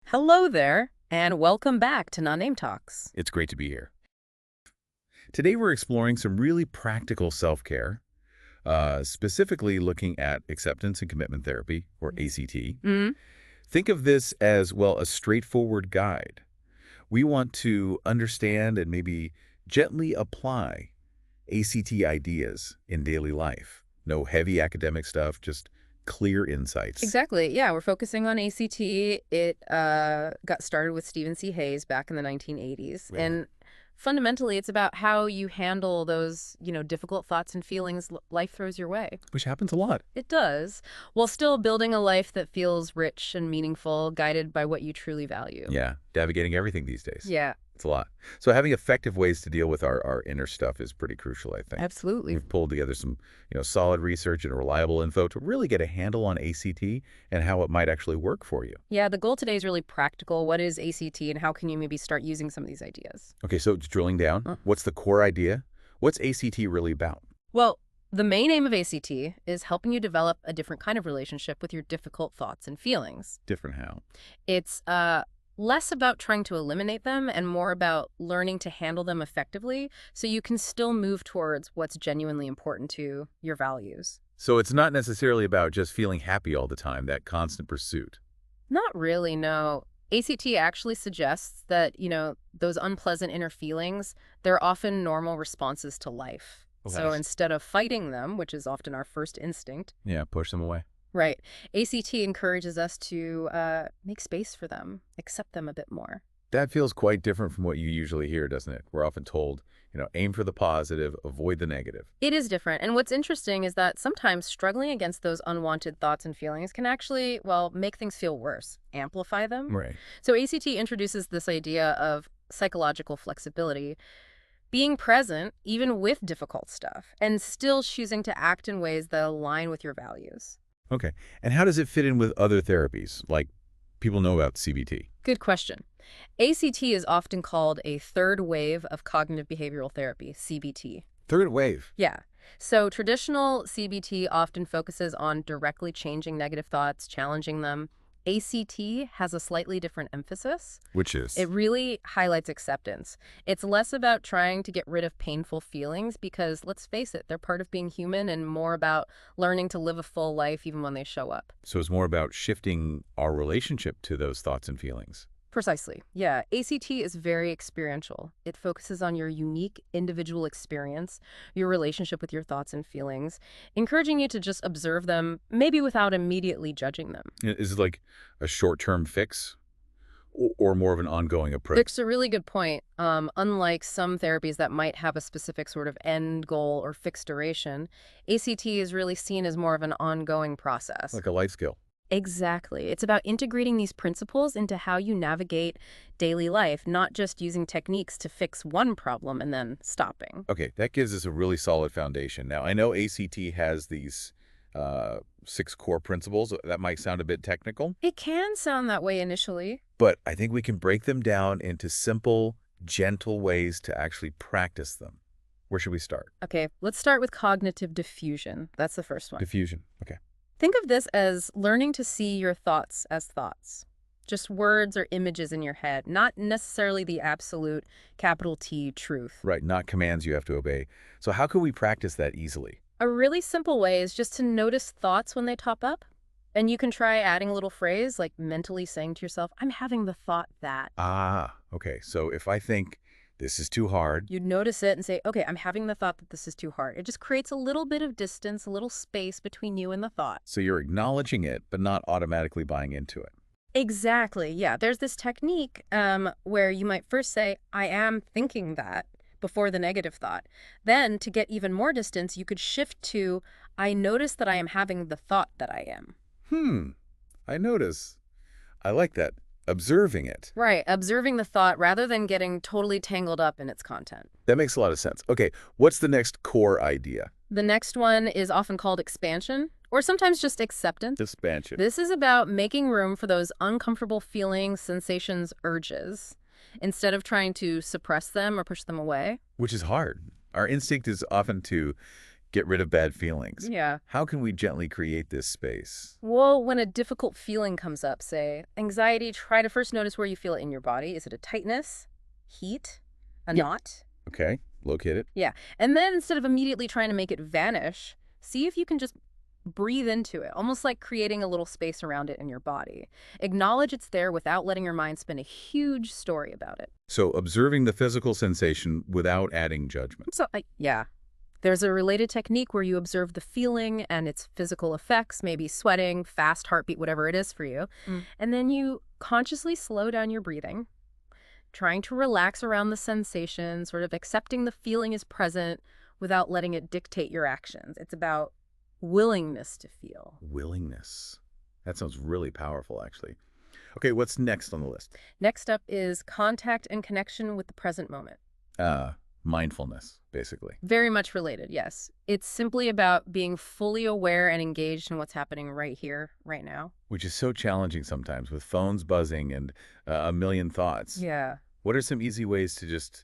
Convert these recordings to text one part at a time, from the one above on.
Hello there, and welcome back to Not Name Talks. It's great to be here. Today we're exploring some really practical self-care, specifically looking at acceptance and commitment therapy, or ACT. Mm, Think of this as, well, a straightforward guide. We want to understand and maybe gently apply ACT ideas in daily life. No heavy academic stuff, just clear insights. exactly. Yeah, we're focusing on ACT. It got started with Stephen C. Hayes back in the 1980s. Right. And fundamentally, it's about how you handle those, difficult thoughts and feelings life throws your way. Which happens a lot. It does, while still building a life that feels rich and meaningful, guided by what you truly value. Yeah, navigating everything these days. Yeah, It's a lot. So having effective ways to deal with our inner stuff is pretty crucial, I think. absolutely. We've pulled together some, solid research and reliable info to really get a handle on ACT and how it might actually work for you. Yeah, the goal today is really practical. What is ACT and how can you maybe start using some of these ideas? Okay, so just drilling down, what's the core idea? What's ACT really about? Well, the main aim of ACT is helping you develop a different kind of relationship with your difficult thoughts and feelings. Different how? It's less about trying to eliminate them and more about learning to handle them effectively so you can still move towards what's genuinely important to your values. So it's not necessarily about just feeling happy all the time, that constant pursuit. Not really, no. ACT actually suggests that, those unpleasant inner feelings, they're often normal responses to life. So Okay. instead of fighting them, which is often our first instinct, Yeah, push them away. right, ACT encourages us to make space for them, accept them a bit more. That feels quite different from what you usually hear, doesn't it? We're often told, aim for the positive, avoid the negative. It is different. And what's interesting is that sometimes struggling against those unwanted thoughts and feelings can actually, well, make things feel worse, amplify them. Right. So ACT introduces this idea of psychological flexibility, being present even with difficult stuff, and still choosing to act in ways that align with your values. Okay. And how does it fit in with other therapies? Like, people know about CBT. Good question. ACT is often called a third wave of cognitive behavioral therapy, CBT. Third wave. Yeah. So traditional CBT often focuses on directly changing negative thoughts, challenging them. ACT has a slightly different emphasis. Which is? It really highlights acceptance. It's less about trying to get rid of painful feelings because, let's face it, they're part of being human, and more about learning to live a full life even when they show up. So it's more about shifting our relationship to those thoughts and feelings. Precisely. Yeah, ACT is very experiential. It focuses on your unique individual experience, your relationship with your thoughts and feelings, encouraging you to just observe them, maybe without immediately judging them. Is it like a short-term fix or more of an ongoing approach? It's a really good point. Unlike some therapies that might have a specific sort of end goal or fixed duration, ACT is really seen as more of an ongoing process. Like a life skill. Exactly. It's about integrating these principles into how you navigate daily life, not just using techniques to fix one problem and then stopping. Okay, that gives us a really solid foundation. Now, I know ACT has these 6 core principles. That might sound a bit technical, It can sound that way initially. but I think we can break them down into simple, gentle ways to actually practice them. Where should we start? Okay, let's start with cognitive diffusion. That's the first one. Diffusion. Okay. Think of this as learning to see your thoughts as thoughts. Just words or images in your head, not necessarily the absolute capital T truth. Right, not commands you have to obey. So how can we practice that easily? A really simple way is just to notice thoughts when they top up. And you can try adding a little phrase like mentally saying to yourself, I'm having the thought that. Ah, okay. So if I think this is too hard, You notice it and say, okay, I'm having the thought that this is too hard. It just creates a little bit of distance, a little space between you and the thought. so you're acknowledging it, but not automatically buying into it. Exactly. Yeah. There's this technique where you might first say, I am thinking that before the negative thought. Then, to get even more distance, you could shift to, I notice that I am having the thought that I am. I notice. I like that. Observing it. Right. Observing the thought rather than getting totally tangled up in its content. That makes a lot of sense. Okay, what's the next core idea? The next one is often called expansion, or sometimes just acceptance. Expansion. This is about making room for those uncomfortable feelings, sensations, urges, instead of trying to suppress them or push them away. Which is hard. Our instinct is often to Get rid of bad feelings. Yeah. How can we gently create this space? Well, when a difficult feeling comes up, say anxiety, try to first notice where you feel it in your body. Is it a tightness, heat, a Yeah. knot? Okay, locate it. Yeah. And then instead of immediately trying to make it vanish, see if you can just breathe into it, almost like creating a little space around it in your body. Acknowledge it's there without letting your mind spin a huge story about it. So observing the physical sensation without adding judgment. Yeah. There's a related technique where you observe the feeling and its physical effects, maybe sweating, fast heartbeat, whatever it is for you. And then you consciously slow down your breathing, trying to relax around the sensation, sort of accepting the feeling is present without letting it dictate your actions. It's about willingness to feel. Willingness. That sounds really powerful, actually. Okay, what's next on the list? Next up is contact and connection with the present moment. Mindfulness, basically. Very much related, yes. It's simply about being fully aware and engaged in what's happening right here, right now. Which is so challenging sometimes with phones buzzing and a million thoughts. Yeah. What are some easy ways to just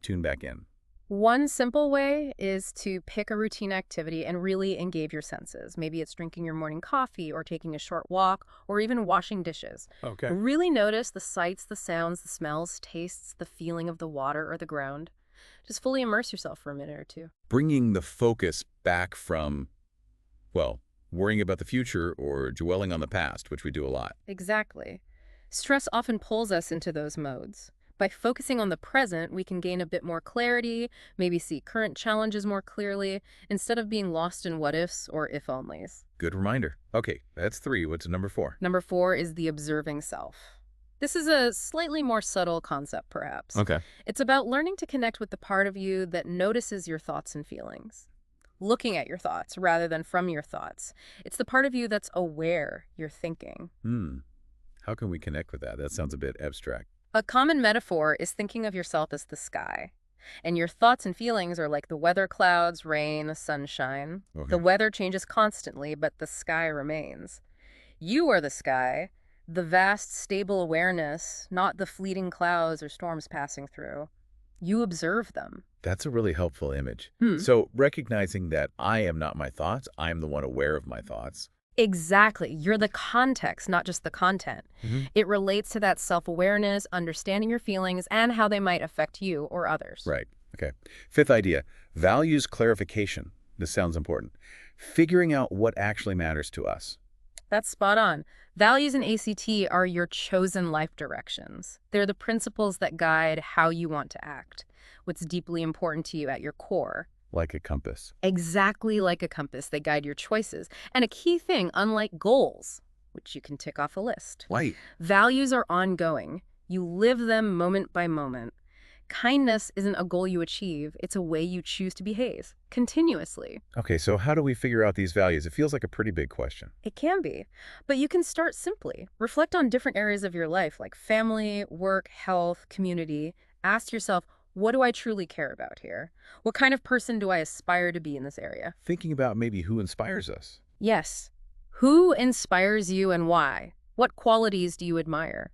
tune back in? One simple way is to pick a routine activity and really engage your senses. Maybe it's drinking your morning coffee or taking a short walk or even washing dishes. Okay. Really notice the sights, the sounds, the smells, tastes, the feeling of the water or the ground. Just fully immerse yourself for a minute or two. Bringing the focus back from, well, worrying about the future or dwelling on the past, which we do a lot. Exactly. Stress often pulls us into those modes. By focusing on the present, we can gain a bit more clarity, maybe see current challenges more clearly, instead of being lost in what-ifs or if-onlys. Good reminder. Okay, that's 3. What's number 4? Number 4 is the observing self. This is a slightly more subtle concept, perhaps. Okay. It's about learning to connect with the part of you that notices your thoughts and feelings. Looking at your thoughts rather than from your thoughts. It's the part of you that's aware you're thinking. How can we connect with that? That sounds a bit abstract. A common metaphor is thinking of yourself as the sky. And your thoughts and feelings are like the weather clouds, rain, sunshine. Okay. The weather changes constantly, but the sky remains. You are the sky, the vast, stable awareness, not the fleeting clouds or storms passing through. You observe them. That's a really helpful image. So recognizing that I am not my thoughts, I am the one aware of my thoughts. Exactly. You're the context, not just the content. It relates to that self-awareness, understanding your feelings, and how they might affect you or others. Right. Okay. 5th idea, values clarification. This sounds important. Figuring out what actually matters to us. That's spot on. Values in ACT are your chosen life directions. They're the principles that guide how you want to act, what's deeply important to you at your core. Like a compass. Exactly like a compass, they guide your choices. And a key thing, unlike goals, which you can tick off a list. Right. Values are ongoing. You live them moment by moment. Kindness isn't a goal you achieve, it's a way you choose to behave, continuously. Okay, so how do we figure out these values? It feels like a pretty big question. It can be, but you can start simply. Reflect on different areas of your life, like family, work, health, community. Ask yourself, what do I truly care about here? What kind of person do I aspire to be in this area? Thinking about maybe who inspires us. Yes. Who inspires you and why? What qualities do you admire?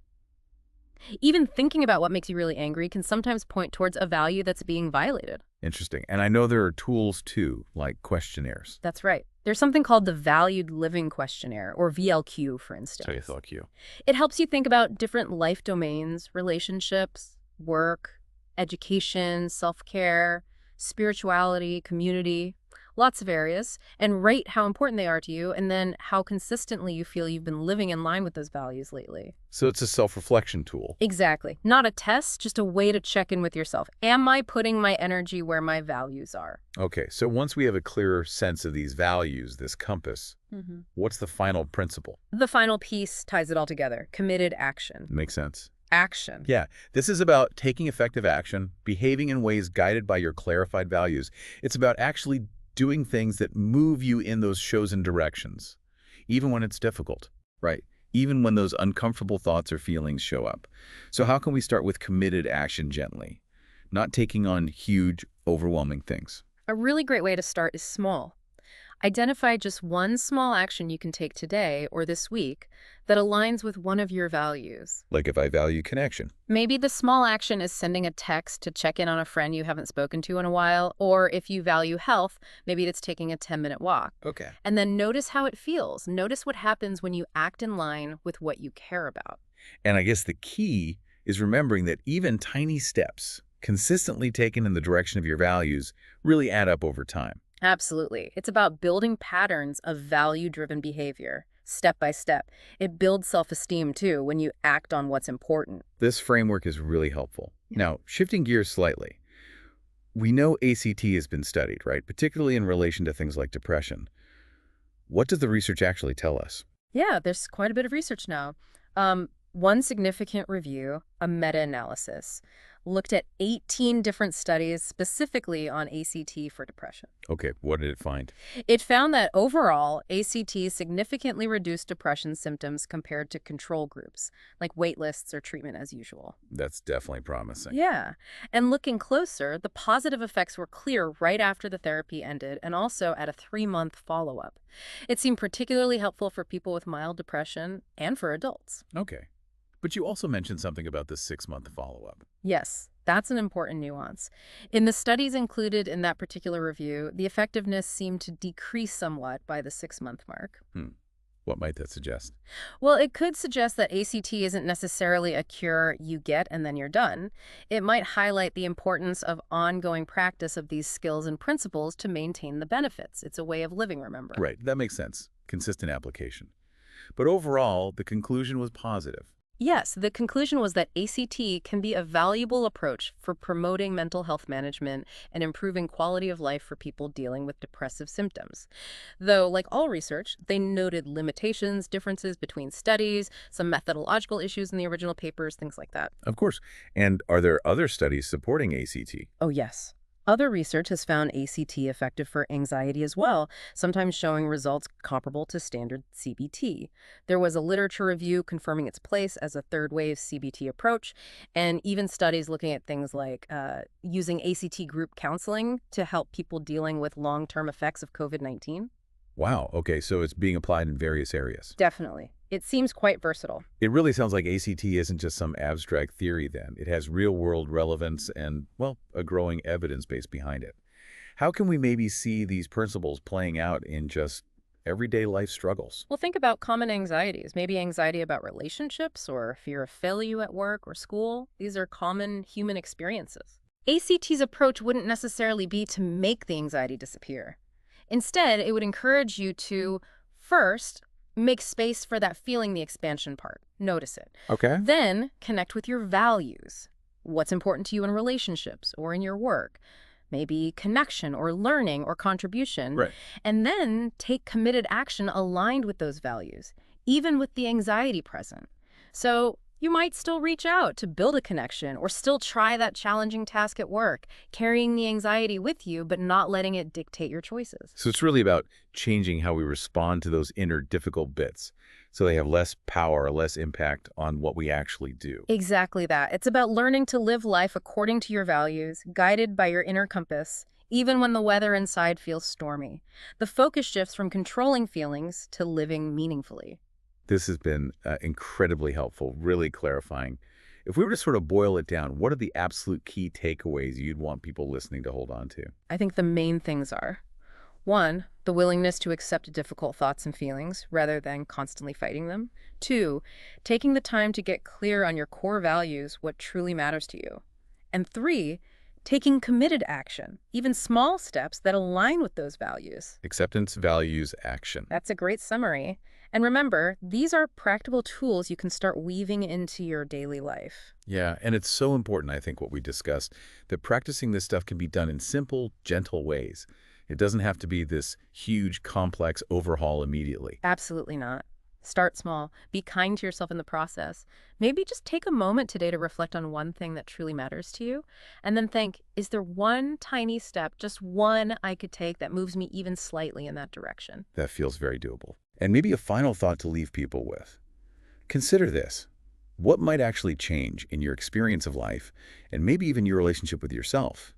Even thinking about what makes you really angry can sometimes point towards a value that's being violated. Interesting. And I know there are tools too, like questionnaires. That's right. There's something called the Valued Living Questionnaire, or VLQ, for instance. VLQ. It helps you think about different life domains, relationships, work, education, self-care, spirituality, community, lots of areas, and rate how important they are to you, and then how consistently you feel you've been living in line with those values lately. So it's a self-reflection tool. Exactly. Not a test, just a way to check in with yourself. Am I putting my energy where my values are? Okay, so once we have a clearer sense of these values, this compass, what's the final principle? The final piece ties it all together. Committed action. Makes sense. Action. Yeah, this is about taking effective action, behaving in ways guided by your clarified values. It's about actually doing things that move you in those chosen directions, even when it's difficult, right? Even when those uncomfortable thoughts or feelings show up. So how can we start with committed action gently, not taking on huge, overwhelming things? A really great way to start is small. Identify just one small action you can take today or this week that aligns with one of your values. Like if I value connection. Maybe the small action is sending a text to check in on a friend you haven't spoken to in a while, or if you value health, maybe it's taking a 10-minute walk. Okay. And then notice how it feels. Notice what happens when you act in line with what you care about. And I guess the key is remembering that even tiny steps, consistently taken in the direction of your values, really add up over time. Absolutely. It's about building patterns of value-driven behavior, step by step. It builds self-esteem, too, when you act on what's important. This framework is really helpful. Now, shifting gears slightly, we know ACT has been studied, right? Particularly in relation to things like depression. What does the research actually tell us? Yeah, there's quite a bit of research now. One significant review, a meta-analysis, looked at 18 different studies specifically on ACT for depression. Okay, what did it find? It found that overall, ACT significantly reduced depression symptoms compared to control groups, like wait lists or treatment as usual. That's definitely promising. Yeah. And looking closer, the positive effects were clear right after the therapy ended and also at a 3-month follow-up. It seemed particularly helpful for people with mild depression and for adults. Okay. But you also mentioned something about the 6-month follow-up. Yes, that's an important nuance. In the studies included in that particular review, the effectiveness seemed to decrease somewhat by the 6-month mark. What might that suggest? Well, it could suggest that ACT isn't necessarily a cure you get and then you're done. It might highlight the importance of ongoing practice of these skills and principles to maintain the benefits. It's a way of living, remember? Right, that makes sense. Consistent application. But overall, the conclusion was positive. Yes, the conclusion was that ACT can be a valuable approach for promoting mental health management and improving quality of life for people dealing with depressive symptoms. Though, like all research, they noted limitations, differences between studies, some methodological issues in the original papers, things like that. Of course. And are there other studies supporting ACT? Oh, yes. Other research has found ACT effective for anxiety as well, sometimes showing results comparable to standard CBT. There was a literature review confirming its place as a third-wave CBT approach, and even studies looking at things like using ACT group counseling to help people dealing with long-term effects of COVID-19. Wow, okay, so it's being applied in various areas. Definitely. It seems quite versatile. It really sounds like ACT isn't just some abstract theory then. It has real-world relevance and, well, a growing evidence base behind it. How can we maybe see these principles playing out in just everyday life struggles? Well, think about common anxieties, maybe anxiety about relationships or fear of failure at work or school. These are common human experiences. ACT's approach wouldn't necessarily be to make the anxiety disappear. Instead, it would encourage you to, first, make space for that feeling the expansion part. Notice it. Okay. Then, connect with your values. What's important to you in relationships or in your work? Maybe connection or learning or contribution. Right. And then take committed action aligned with those values, even with the anxiety present. So you might still reach out to build a connection or still try that challenging task at work, carrying the anxiety with you, but not letting it dictate your choices. So it's really about changing how we respond to those inner difficult bits so they have less power, less impact on what we actually do. Exactly that. It's about learning to live life according to your values, guided by your inner compass, even when the weather inside feels stormy. The focus shifts from controlling feelings to living meaningfully. This has been incredibly helpful, really clarifying. If we were to sort of boil it down, what are the absolute key takeaways you'd want people listening to hold on to? I think the main things are: 1, the willingness to accept difficult thoughts and feelings rather than constantly fighting them. 2, taking the time to get clear on your core values, what truly matters to you. And 3, taking committed action, even small steps that align with those values. Acceptance, values, action. That's a great summary. And remember, these are practical tools you can start weaving into your daily life. Yeah, and it's so important, I think, what we discussed, that practicing this stuff can be done in simple, gentle ways. It doesn't have to be this huge, complex overhaul immediately. Absolutely not. Start small. Be kind to yourself in the process. Maybe just take a moment today to reflect on one thing that truly matters to you, and then think, is there one tiny step, just one I could take that moves me even slightly in that direction? That feels very doable. And maybe a final thought to leave people with. Consider this. What might actually change in your experience of life, and maybe even your relationship with yourself,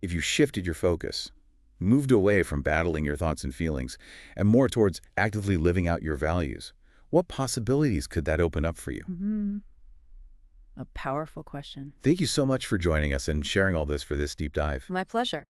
if you shifted your focus? moved away from battling your thoughts and feelings, and more towards actively living out your values, what possibilities could that open up for you? Hmm. A powerful question. Thank you so much for joining us and sharing all this for this deep dive. My pleasure.